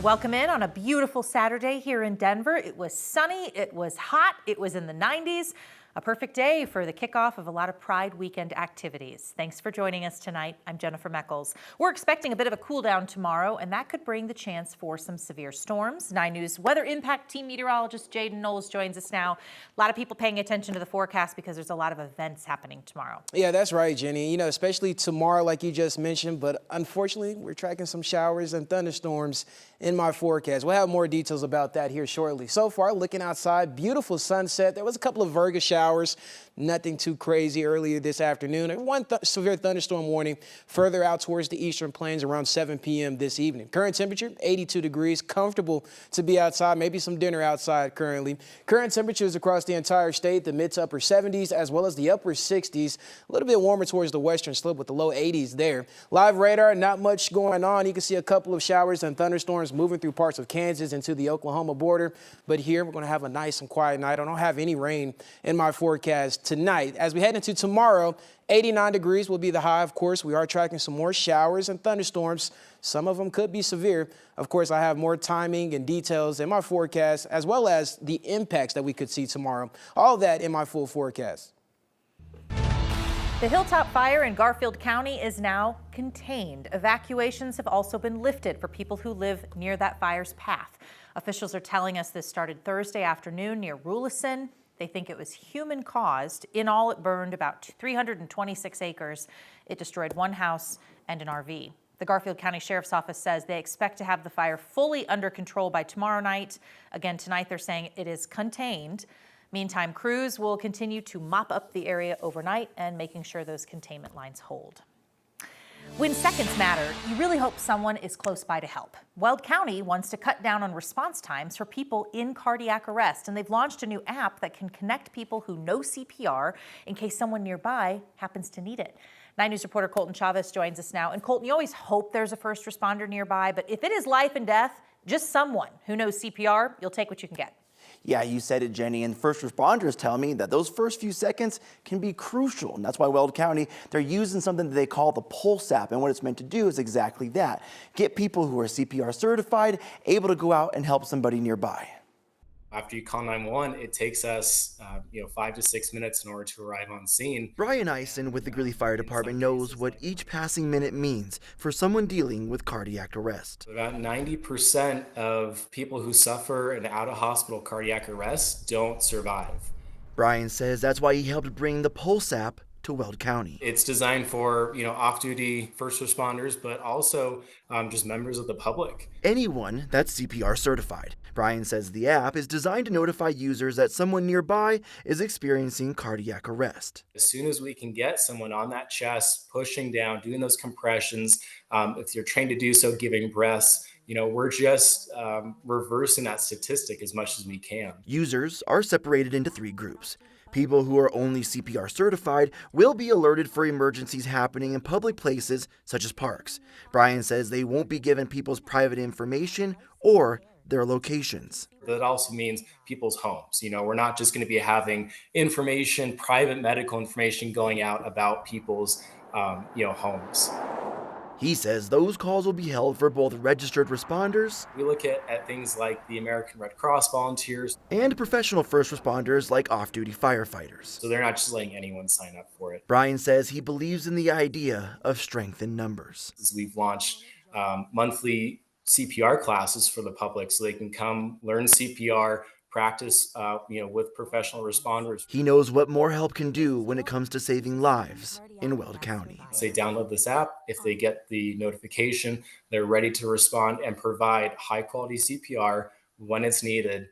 Welcome in on a beautiful Saturday here in Denver. It was sunny, it was hot, it was in the 90s. A perfect day for the kickoff of a lot of Pride weekend activities. Thanks for joining us tonight. I'm Jennifer Meckles. We're expecting a bit of a cool down tomorrow, and that could bring the chance for some severe storms. 9 News weather impact team meteorologist Jaden Knowles joins us now. A lot of people paying attention to the forecast because there's a lot of events happening tomorrow. Yeah, that's right, Jenny. You know, especially tomorrow, like you just mentioned, but unfortunately, we're tracking some showers and thunderstorms in my forecast. We'll have more details about that here shortly. So far, looking outside, beautiful sunset. There was a couple of Virgo showers, nothing too crazy earlier this afternoon. And one severe thunderstorm warning further out towards the eastern plains around 7 p.m. this evening. Current temperature, 82 degrees, comfortable to be outside, maybe some dinner outside currently. Current temperatures across the entire state, the mid to upper 70s as well as the upper 60s. A little bit warmer towards the western slope with the low 80s there. Live radar, not much going on. You can see a couple of showers and thunderstorms moving through parts of Kansas into the Oklahoma border. But here we're going to have a nice and quiet night. I don't have any rain in my forecast tonight. As we head into tomorrow, 89 degrees will be the high. Of course, we are tracking some more showers and thunderstorms. Some of them could be severe. Of course, I have more timing and details in my forecast, as well as the impacts that we could see tomorrow. All that in my full forecast. The Hilltop Fire in Garfield County is now contained. Evacuations have also been lifted for people who live near that fire's path. Officials are telling us this started Thursday afternoon near Rulison. They think it was human caused. In all, it burned about 326 acres. It destroyed one house and an RV. The Garfield County Sheriff's Office says they expect to have the fire fully under control by tomorrow night. Again, tonight they're saying it is contained. Meantime, crews will continue to mop up the area overnight and making sure those containment lines hold. When seconds matter, you really hope someone is close by to help. Weld County wants to cut down on response times for people in cardiac arrest, and they've launched a new app that can connect people who know CPR in case someone nearby happens to need it. 9 News reporter Colton Chavez joins us now. And Colton, you always hope there's a first responder nearby, but if it is life and death, just someone who knows CPR, you'll take what you can get. Yeah, you said it, Jenny, and first responders tell me that those first few seconds can be crucial. And that's why Weld County, they're using something that they call the Pulse app. And what it's meant to do is exactly that. Get people who are CPR certified, able to go out and help somebody nearby. After you call 911, it takes us 5 to 6 minutes in order to arrive on scene. Brian Eisen with the Greeley Fire Department knows what each passing minute means for someone dealing with cardiac arrest. About 90% of people who suffer an out-of-hospital cardiac arrest don't survive. Brian says that's why he helped bring the Pulse app to Weld County. It's designed for, off-duty first responders, but also just members of the public. Anyone that's CPR certified. Brian says the app is designed to notify users that someone nearby is experiencing cardiac arrest. As soon as we can get someone on that chest, pushing down, doing those compressions, if you're trained to do so, giving breaths, we're just reversing that statistic as much as we can. Users are separated into 3 groups. People who are only CPR certified will be alerted for emergencies happening in public places such as parks. Brian says they won't be given people's private information or their locations. That also means people's homes. We're not just going to be having information, private medical information going out about people's, homes. He says those calls will be held for both registered responders. We look at things like the American Red Cross volunteers. And professional first responders like off-duty firefighters. So they're not just letting anyone sign up for it. Brian says he believes in the idea of strength in numbers. We've launched monthly CPR classes for the public so they can come learn CPR, practice with professional responders. He knows what more help can do when it comes to saving lives in Weld County. They download this app. If they get the notification, they're ready to respond and provide high quality CPR when it's needed.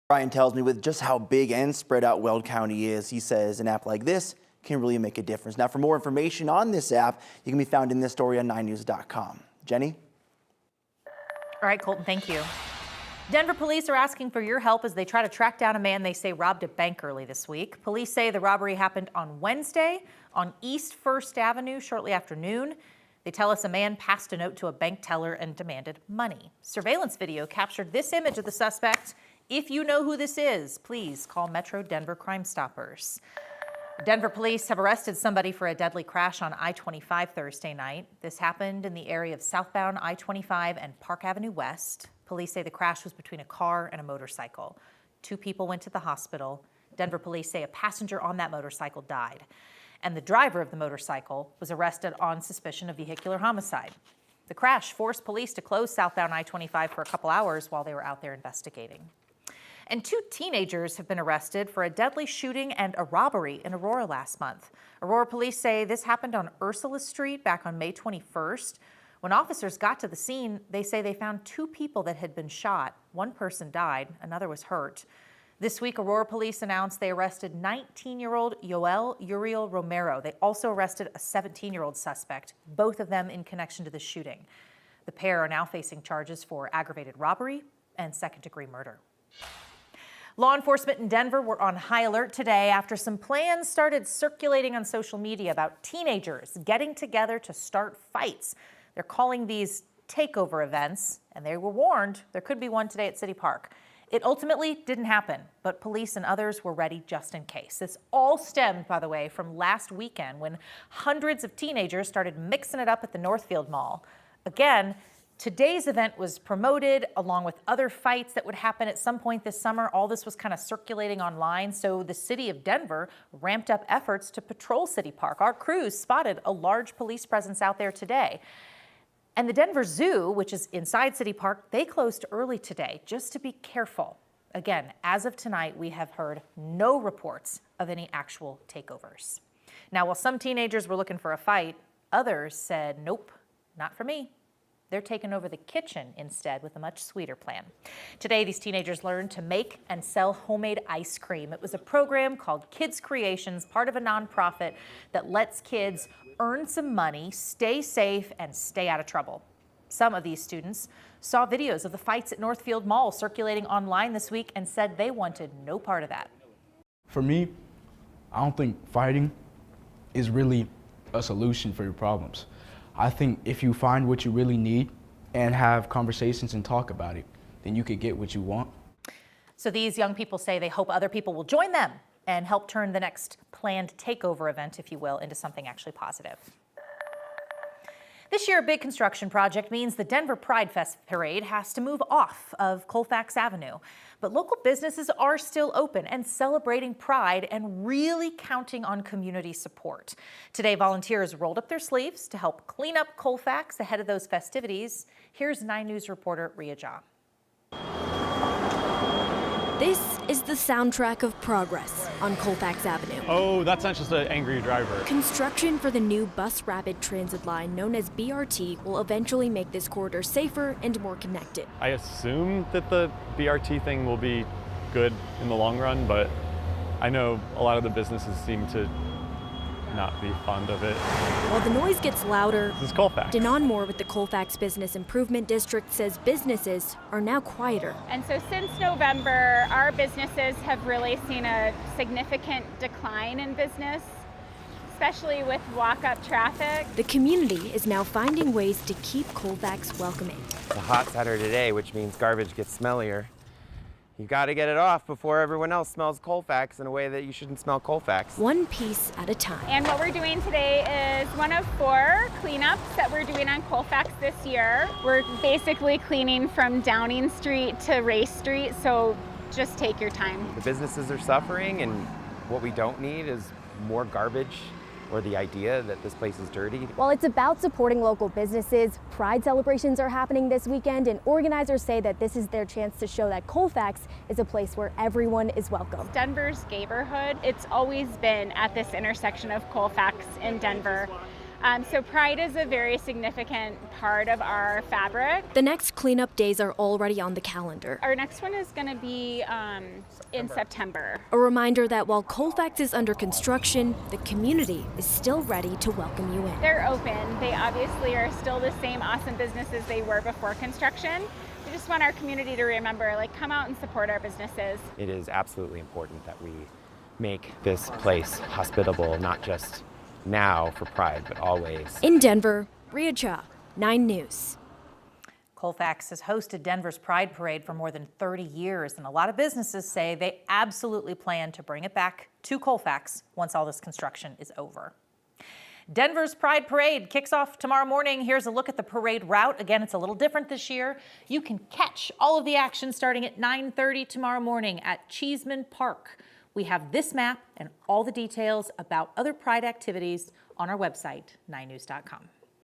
Brian tells me with just how big and spread out Weld County is, he says an app like this can really make a difference. Now, for more information on this app, you can be found in this story on 9news.com. Jenny? All right, Colton, thank you. Denver police are asking for your help as they try to track down a man they say robbed a bank early this week. Police say the robbery happened on Wednesday on East First Avenue shortly after noon. They tell us a man passed a note to a bank teller and demanded money. Surveillance video captured this image of the suspect. If you know who this is, please call Metro Denver Crime Stoppers. Denver police have arrested somebody for a deadly crash on I-25 Thursday night. This happened in the area of southbound I-25 and Park Avenue West. Police say the crash was between a car and a motorcycle. 2 people went to the hospital. Denver police say a passenger on that motorcycle died, and the driver of the motorcycle was arrested on suspicion of vehicular homicide. The crash forced police to close southbound I-25 for a couple hours while they were out there investigating. And 2 teenagers have been arrested for a deadly shooting and a robbery in Aurora last month. Aurora police say this happened on Ursula Street back on May 21st. When officers got to the scene, they say they found 2 people that had been shot. 1 person died, another was hurt. This week, Aurora police announced they arrested 19-year-old Yoel Uriel Romero. They also arrested a 17-year-old suspect, both of them in connection to the shooting. The pair are now facing charges for aggravated robbery and second-degree murder. Law enforcement in Denver were on high alert today after some plans started circulating on social media about teenagers getting together to start fights. They're calling these takeover events, and they were warned there could be one today at City Park. It ultimately didn't happen, but police and others were ready just in case. This all stemmed, by the way, from last weekend when hundreds of teenagers started mixing it up at the Northfield Mall. Again, today's event was promoted along with other fights that would happen at some point this summer. All this was kind of circulating online, so the city of Denver ramped up efforts to patrol City Park. Our crews spotted a large police presence out there today. And the Denver Zoo, which is inside City Park, they closed early today just to be careful. Again, as of tonight, we have heard no reports of any actual takeovers. Now, while some teenagers were looking for a fight, others said, nope, not for me. They're taking over the kitchen instead with a much sweeter plan. Today, these teenagers learned to make and sell homemade ice cream. It was a program called Kids Creations, part of a nonprofit that lets kids earn some money, stay safe, and stay out of trouble. Some of these students saw videos of the fights at Northfield Mall circulating online this week and said they wanted no part of that. For me, I don't think fighting is really a solution for your problems. I think if you find what you really need and have conversations and talk about it, then you could get what you want. So these young people say they hope other people will join them and help turn the next planned takeover event, if you will, into something actually positive. This year, a big construction project means the Denver Pride Fest parade has to move off of Kfax Avenue. But local businesses are still open and celebrating Pride and really counting on community support. Today, volunteers rolled up their sleeves to help clean up Kfax ahead of those festivities. Here's 9 News reporter Ria Jha. This is the soundtrack of progress on Kfax Avenue. Oh, that's not just an angry driver. Construction for the new bus rapid transit line known as BRT will eventually make this corridor safer and more connected. I assume that the BRT thing will be good in the long run, but I know a lot of the businesses seem to not be fond of it. While the noise gets louder, This is Kfax. Denon Moore with the Kfax Business Improvement District says businesses are now quieter. And so since November, our businesses have really seen a significant decline in business, especially with walk-up traffic. The community is now finding ways to keep Kfax welcoming. It's a hot Saturday today, which means garbage gets smellier. You got to get it off before everyone else smells Kfax in a way that you shouldn't smell Kfax. One piece at a time. And what we're doing today is one of 4 cleanups that we're doing on Kfax this year. We're basically cleaning from Downing Street to Race Street, so just take your time. The businesses are suffering, and what we don't need is more garbage or the idea that this place is dirty. While it's about supporting local businesses, Pride celebrations are happening this weekend, and organizers say that this is their chance to show that Kfax is a place where everyone is welcome. Denver's neighborhood, it's always been at this intersection of Kfax in Denver. So Pride is a very significant part of our fabric. The next cleanup days are already on the calendar. Our next one is going to be in September. A reminder that while Kfax is under construction, the community is still ready to welcome you in. They're open. They obviously are still the same awesome businesses they were before construction. We just want our community to remember, come out and support our businesses. It is absolutely important that we make this place hospitable, not just now for Pride, but always. In Denver, Ria Jha, 9 News. Kfax has hosted Denver's Pride Parade for more than 30 years, and a lot of businesses say they absolutely plan to bring it back to Kfax once all this construction is over. Denver's Pride Parade kicks off tomorrow morning. Here's a look at the parade route. Again, it's a little different this year. You can catch all of the action starting at 9:30 tomorrow morning at Cheeseman Park. We have this map and all the details about other Pride activities on our website, 9news.com.